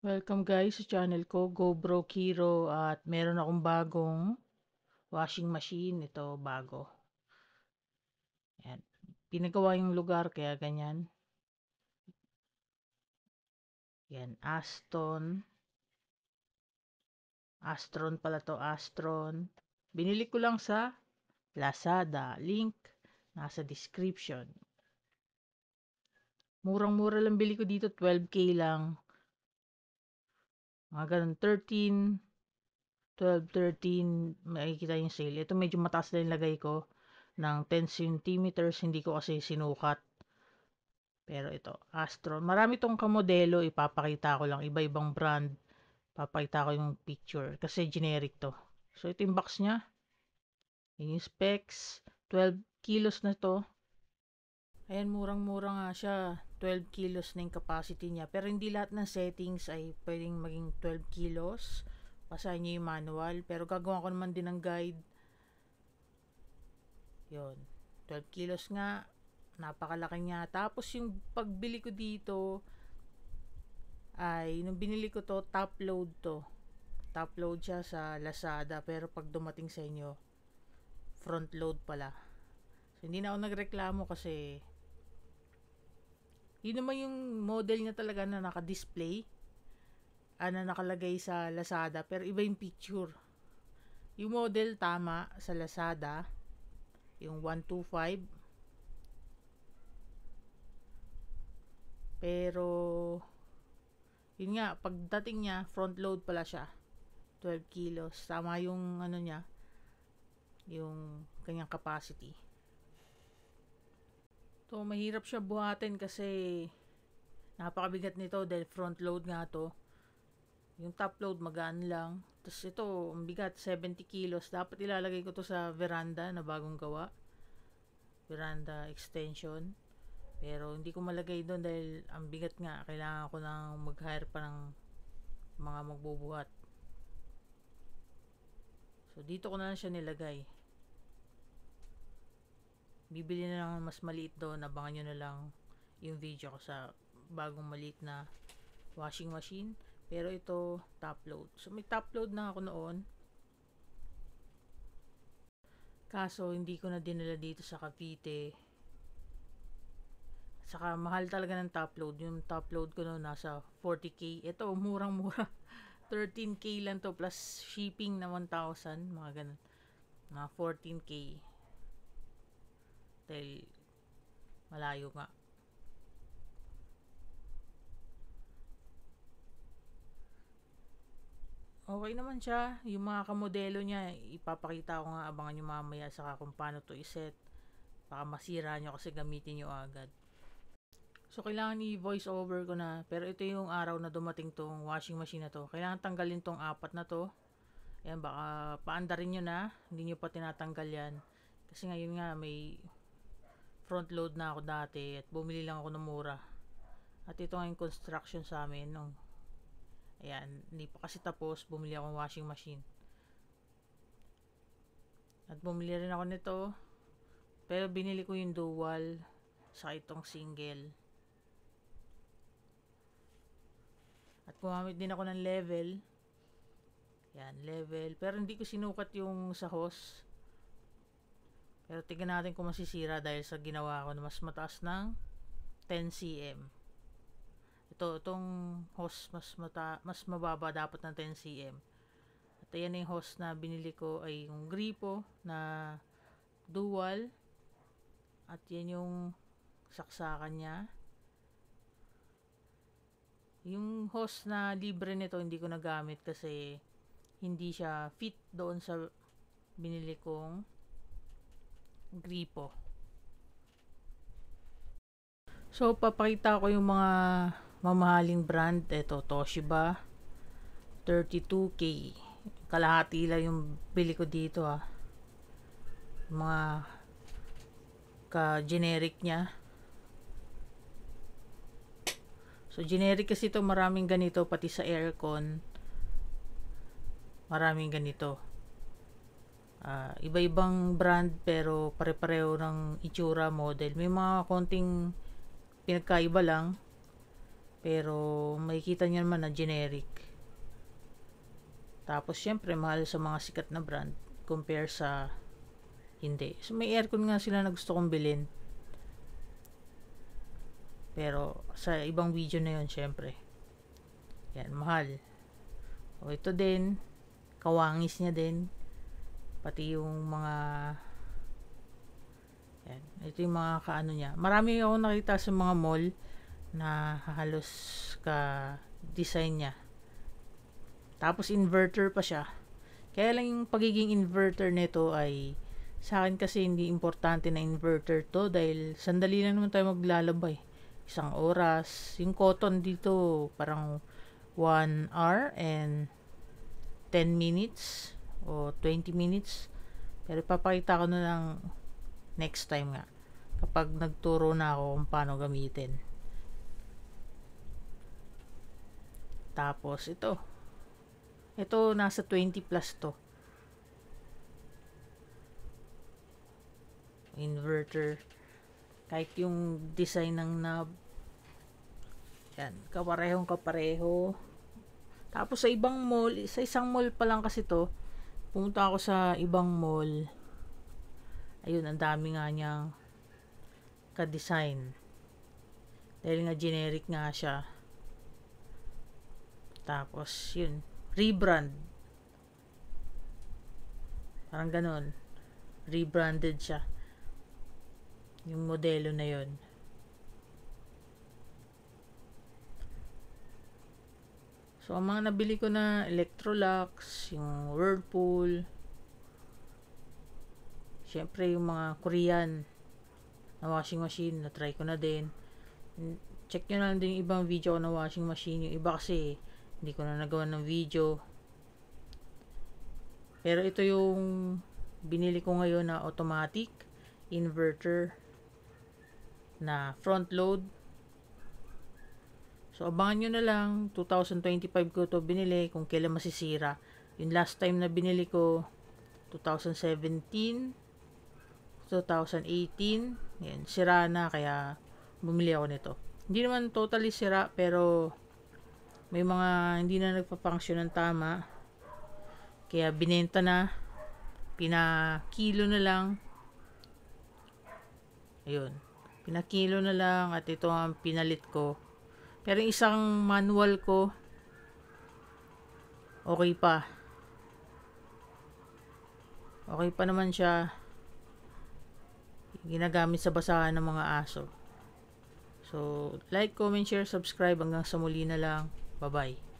Welcome guys sa channel ko, GoBro Kiro, at meron akong bagong washing machine. Ito bago. Yan. Pinagawa yung lugar kaya ganyan. Yan, Astron pala to, Astron. Binili ko lang sa Lazada. Link nasa description. Murang-mura lang bili ko dito, 12K lang. Mga ganun, 12, 13, makikita yung sale. Ito medyo mataas na yung lagay ko ng 10 centimeters. Hindi ko kasi sinukat. Pero ito, Astron. Marami tong kamodelo. Ipapakita ko lang. Iba-ibang brand. Papakita ko yung picture. Kasi generic to. So, ito yung box niya. Yung specs. 12 kilos na to. Ayan, murang-mura nga siya. 12 kilos na yung capacity niya. Pero hindi lahat ng settings ay pwedeng maging 12 kilos. Basahin niyo yung manual. Pero gagawa ko naman din ng guide. Yun. 12 kilos nga. Napakalaki niya. Tapos yung pagbili ko dito ay nung binili ko to, top load to. Top load siya sa Lazada, pero pag dumating sa inyo, front load pala. So, hindi na ako nagreklamo kasi yun naman yung model niya talaga na naka-display, na nakalagay sa Lazada, pero iba yung picture. Yung model tama sa Lazada, yung 125, pero yun nga, pagdating niya, front load pala siya. 12 kilos. Tama yung ano niya, yung kanyang capacity. To mahirap siya buhatin kasi napakabigat nito dahil front load nga to. Yung top load magaan lang. Tapos ito, ang bigat, 70 kilos. Dapat ilalagay ko to sa veranda na bagong gawa. Veranda extension. Pero hindi ko malagay doon dahil ang bigat nga. Kailangan ko nang mag-hire pa ng mga magbubuhat. So dito ko na lang siya nilagay. Bibili na lang mas maliit doon. Abangan nyo na lang yung video ko sa bagong maliit na washing machine. Pero ito, top load. So may top load na ako noon. Kaso hindi ko na dinala dito sa Cavite. Saka mahal talaga ng top load. Yung top load ko noon nasa 40k. Ito, murang-mura. 13k lang to plus shipping na 1,000. Mga ganun. Mga 14k. Dahil malayo nga. Okay naman siya. Yung mga kamodelo niya, ipapakita ko nga, abangan nyo mamaya saka kung paano to iset. Baka masira nyo kasi gamitin nyo agad. So, kailangan i-voice over ko na. Pero ito yung araw na dumating tong washing machine na to. Kailangan tanggalin tong apat na to. Ayan, baka paandarin nyo na. Hindi nyo pa tinatanggal yan. Kasi ngayon nga, may front load na ako dati at bumili lang ako ng mura. At ito nga yung construction sa amin. Ayan, hindi pa kasi tapos. Bumili ako ng washing machine. At bumili rin ako nito. Pero binili ko yung dual sa itong single. At gumamit din ako ng level. Yan, level. Pero hindi ko sinukat yung sa hose. Pero tignan natin kung masisira dahil sa ginawa ko na mas mataas ng 10 cm. Itong hose mas mababa dapat ng 10 cm. At ayan yung hose na binili ko ay yung gripo na dual. At yan yung saksakan niya. Yung hose na libre nito hindi ko nagamit kasi hindi siya fit doon sa binili kong gripo. So, papakita ko yung mga mamahaling brand. Ito, Toshiba. 32K. Kalahati lang yung bili ko dito Mga ka-generic niya. So, generic kasi ito. Maraming ganito. Pati sa aircon. Maraming ganito. Iba-ibang brand pero pare-pareho ng itsura, model. May mga konting pinagkaiba lang. Pero makikita niyo naman na generic. Tapos syempre mahal sa mga sikat na brand compare sa hindi. So may aircon nga sila na gusto kong bilhin. Pero sa ibang video na yun syempre. Yan, mahal. O ito din, kawangis niya din. Pati yung mga yan, ito yung mga kaano niya. Marami ako nakita sa mga mall na halos ka design niya. Tapos inverter pa siya. Kaya lang yung pagiging inverter nito ay sa akin kasi hindi importante na inverter to dahil sandali lang naman tayo maglalaba eh. Isang oras. Yung cotton dito parang 1 hour and 10 minutes o 20 minutes. Pero papakita ko na lang next time nga kapag nagturo na ako kung paano gamitin. Tapos ito nasa 20 plus to. Inverter. Kahit yung design ng knob. Yan, kapareho. Tapos sa ibang mall, sa isang mall pa lang kasi to. Pumunta ako sa ibang mall. Ayun, ang dami nga niyang ka-design. Dahil nga generic nga siya. Tapos, yun. Rebrand. Parang ganon. Rebranded siya. Yung modelo na yun. So, ang mga nabili ko na Electrolux, yung Whirlpool, syempre yung mga Korean na washing machine, na-try ko na din. Check nyo na lang din yung ibang video ko na washing machine. Yung iba kasi, hindi ko na nagawa ng video. Pero ito yung binili ko ngayon na automatic inverter na front load. So, abangan nyo na lang. 2025 ko to binili kung kailan masisira. Yung last time na binili ko, 2017, 2018. Yan, sira na kaya bumili ako nito. Hindi naman totally sira pero may mga hindi na nagpa-function ng tama. Kaya binenta na. Pinakilo na lang. Ayun. Pinakilo na lang at ito ang pinalit ko. Pero isang manual ko okay pa. Okay pa naman siya. Ginagamit sa basahan ng mga aso. So, like, comment, share, subscribe. Hanggang sa muli na lang. Bye-bye.